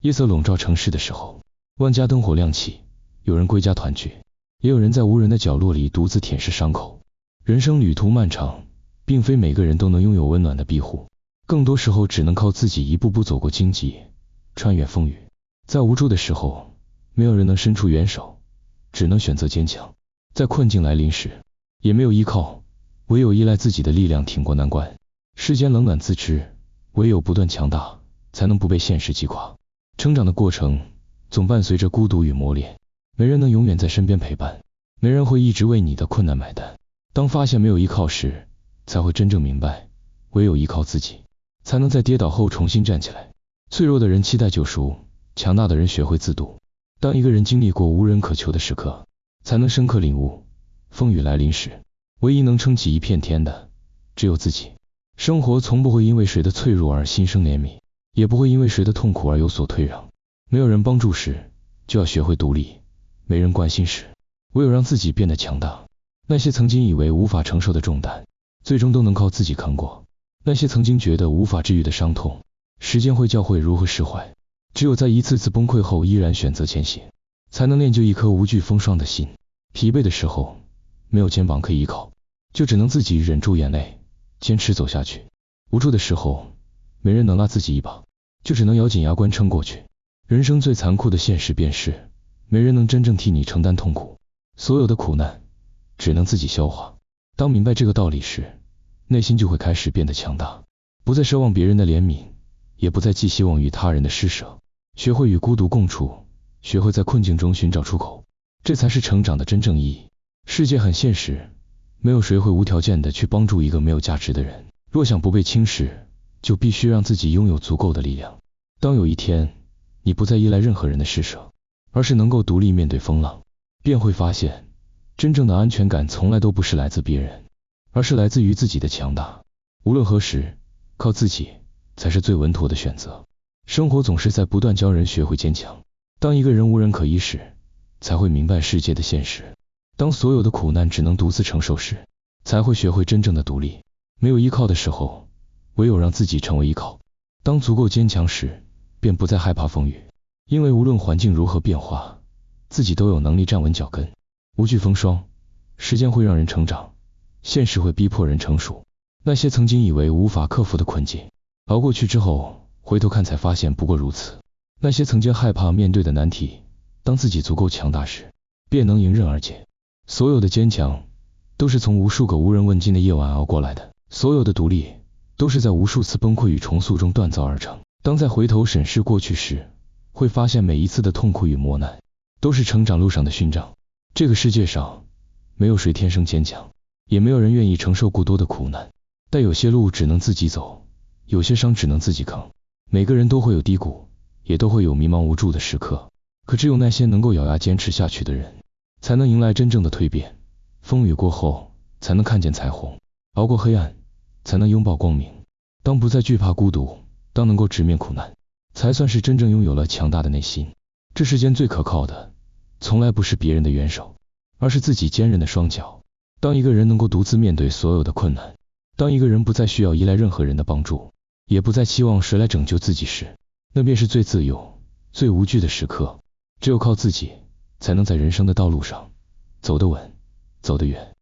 夜色笼罩城市的时候，万家灯火亮起，有人归家团聚，也有人在无人的角落里独自舔舐伤口。人生旅途漫长，并非每个人都能拥有温暖的庇护，更多时候只能靠自己一步步走过荆棘，穿越风雨。在无助的时候，没有人能伸出援手，只能选择坚强。在困境来临时，也没有依靠，唯有依赖自己的力量挺过难关。世间冷暖自知，唯有不断强大，才能不被现实击垮。成长的过程总伴随着孤独与磨练，没人能永远在身边陪伴，没人会一直为你的困难买单。当发现没有依靠时，才会真正明白，唯有依靠自己，才能在跌倒后重新站起来。脆弱的人期待救赎，强大的人学会自渡。当一个人经历过无人可求的时刻，才能深刻领悟，风雨来临时，唯一能撑起一片天的，只有自己。生活从不会因为谁的脆弱而心生怜悯，也不会因为谁的痛苦而有所退让。没有人帮助时，就要学会独立；没人关心时，唯有让自己变得强大。那些曾经以为无法承受的重担，最终都能靠自己扛过。那些曾经觉得无法治愈的伤痛，时间会教会如何释怀。只有在一次次崩溃后依然选择前行，才能练就一颗无惧风霜的心。疲惫的时候，没有肩膀可以依靠，就只能自己忍住眼泪，坚持走下去。无助的时候，没人能拉自己一把，就只能咬紧牙关撑过去。人生最残酷的现实便是，没人能真正替你承担痛苦，所有的苦难只能自己消化。当明白这个道理时，内心就会开始变得强大，不再奢望别人的怜悯，也不再寄希望于他人的施舍，学会与孤独共处，学会在困境中寻找出口，这才是成长的真正意义。世界很现实，没有谁会无条件的去帮助一个没有价值的人。若想不被轻视，就必须让自己拥有足够的力量。当有一天，你不再依赖任何人的施舍，而是能够独立面对风浪，便会发现，真正的安全感从来都不是来自别人，而是来自于自己的强大。无论何时，靠自己才是最稳妥的选择。生活总是在不断教人学会坚强。当一个人无人可依时，才会明白世界的现实。当所有的苦难只能独自承受时，才会学会真正的独立。没有依靠的时候，唯有让自己成为依靠。当足够坚强时，便不再害怕风雨，因为无论环境如何变化，自己都有能力站稳脚跟。无惧风霜，时间会让人成长，现实会逼迫人成熟。那些曾经以为无法克服的困境，熬过去之后，回头看才发现不过如此。那些曾经害怕面对的难题，当自己足够强大时，便能迎刃而解。所有的坚强，都是从无数个无人问津的夜晚熬过来的。所有的独立，都是在无数次崩溃与重塑中锻造而成。当再回头审视过去时，会发现每一次的痛苦与磨难，都是成长路上的勋章。这个世界上，没有谁天生坚强，也没有人愿意承受过多的苦难。但有些路只能自己走，有些伤只能自己扛。每个人都会有低谷，也都会有迷茫无助的时刻。可只有那些能够咬牙坚持下去的人，才能迎来真正的蜕变。风雨过后，才能看见彩虹；熬过黑暗，才能拥抱光明。当不再惧怕孤独，当能够直面苦难，才算是真正拥有了强大的内心。这世间最可靠的，从来不是别人的援手，而是自己坚韧的双脚。当一个人能够独自面对所有的困难，当一个人不再需要依赖任何人的帮助，也不再期望谁来拯救自己时，那便是最自由、最无惧的时刻。只有靠自己，才能在人生的道路上走得稳，走得远。